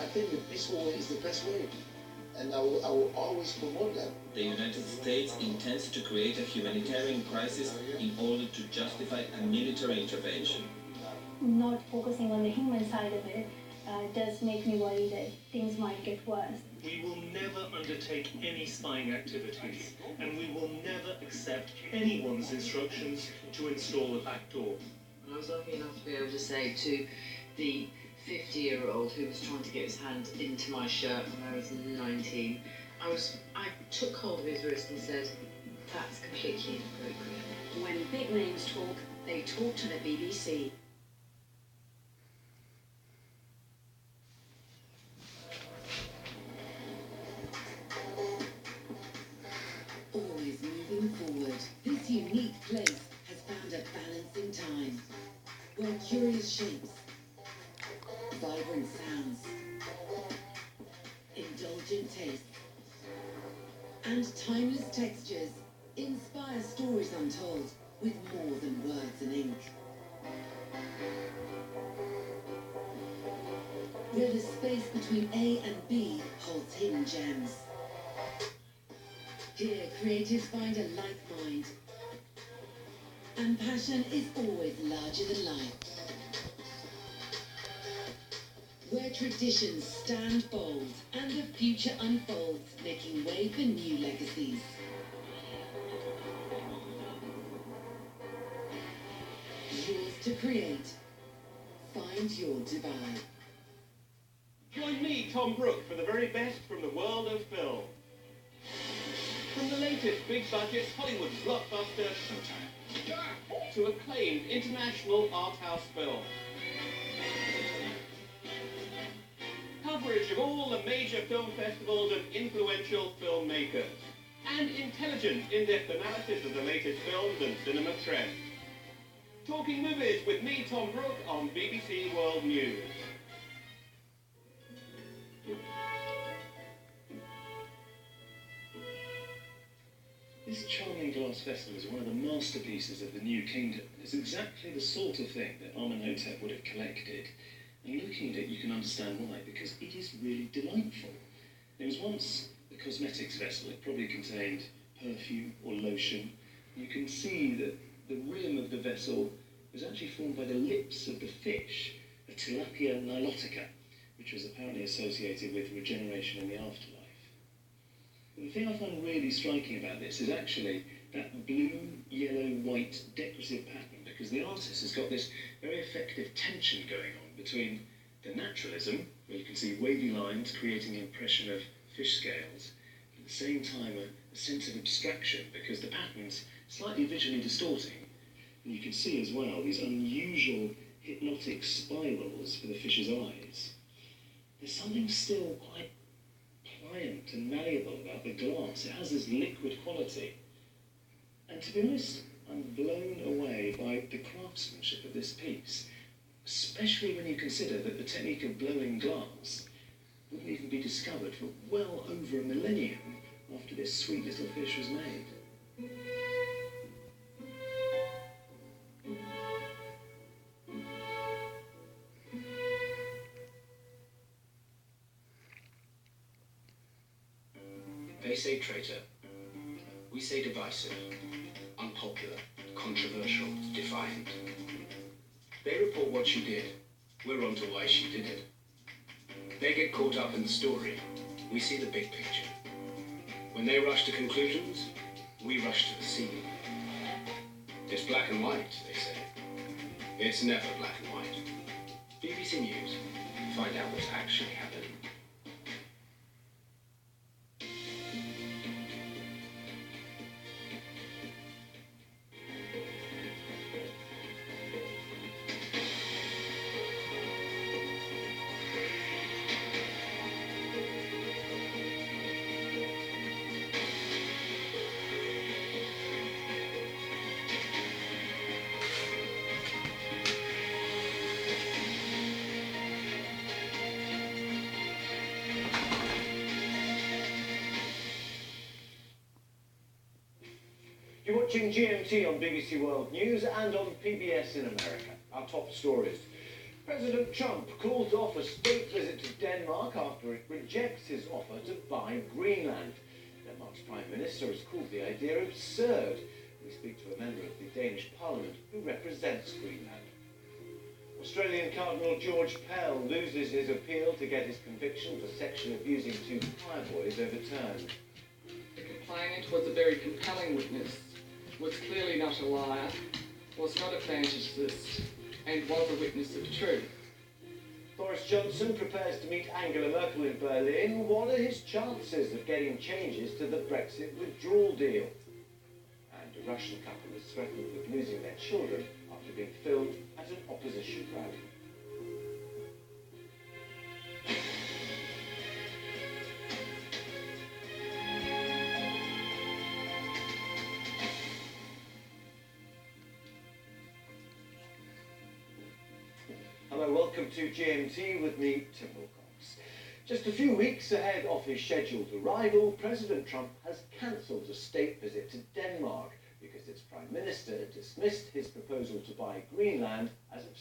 think the peaceful way is the best way. And I will always promote that. The United States intends to create a humanitarian crisis in order to justify a military intervention. Not focusing on the human side of it does make me worry that things might get worse. We will never undertake any spying activities, and we will never accept anyone's instructions to install a backdoor. I was lucky enough to be able to say to the 50-year-old who was trying to get his hand into my shirt when I was 19, I took hold of his wrist and said, that's completely inappropriate. When big names talk, they talk to the BBC. Always moving forward, this unique place has found a balance in time, where curious shapes, vibrant sounds, indulgent tastes, and timeless textures inspire stories untold with more than words and ink. Where the space between A and B holds hidden gems. Here, creatives find a like mind, and passion is always larger than life. Where traditions stand bold and the future unfolds, making way for new legacies. Yours to create. Find your Dubai. Join me, Tom Brooke, for the very best from the world of film. From the latest big-budget Hollywood blockbuster to acclaimed international art house film. Coverage of all the major film festivals and influential filmmakers. And intelligent, in-depth analysis of the latest films and cinema trends. Talking movies with me, Tom Brooke, on BBC World News. This charming glass vessel is one of the masterpieces of the New Kingdom. It's exactly the sort of thing that Amenhotep would have collected. And looking at it, you can understand why, because it is really delightful. It was once a cosmetics vessel. It probably contained perfume or lotion. You can see that the rim of the vessel was actually formed by the lips of the fish, a Tilapia nilotica, which was apparently associated with regeneration in the afterlife. But the thing I find really striking about this is actually that blue, yellow, white decorative pattern, because the artist has got this very effective tension going on between the naturalism, where you can see wavy lines creating the impression of fish scales, but at the same time a sense of abstraction, because the pattern's slightly visually distorting, and you can see as well these unusual hypnotic spirals for the fish's eyes. There's something still quite pliant and malleable about the glass. It has this liquid quality. And to be honest, I'm blown away by the craftsmanship of this piece, especially when you consider that the technique of blowing glass wouldn't even be discovered for well over a millennium after this sweet little fish was made. They say traitor. We say divisive, unpopular, controversial, defiant. They report what she did. We're on to why she did it. They get caught up in the story. We see the big picture. When they rush to conclusions, we rush to the scene. It's black and white, they say. It's never black and white. BBC News. Find out what's actually happening. You're watching GMT on BBC World News and on PBS in America. Our top stories. President Trump calls off a state visit to Denmark after it rejects his offer to buy Greenland. Denmark's Prime Minister has called the idea absurd. We speak to a member of the Danish Parliament who represents Greenland. Australian Cardinal George Pell loses his appeal to get his conviction for sexually abusing 2 choir boys overturned. The complainant was a very compelling witness, was clearly not a liar, was not a fantasist, and was a witness of truth. Boris Johnson prepares to meet Angela Merkel in Berlin. What are his chances of getting changes to the Brexit withdrawal deal? And a Russian couple is threatened with losing their children after being filmed at an opposition rally. Hello, welcome to GMT with me, Tim Wilcox. Just a few weeks ahead of his scheduled arrival, President Trump has cancelled a state visit to Denmark because its Prime Minister dismissed his proposal to buy Greenland as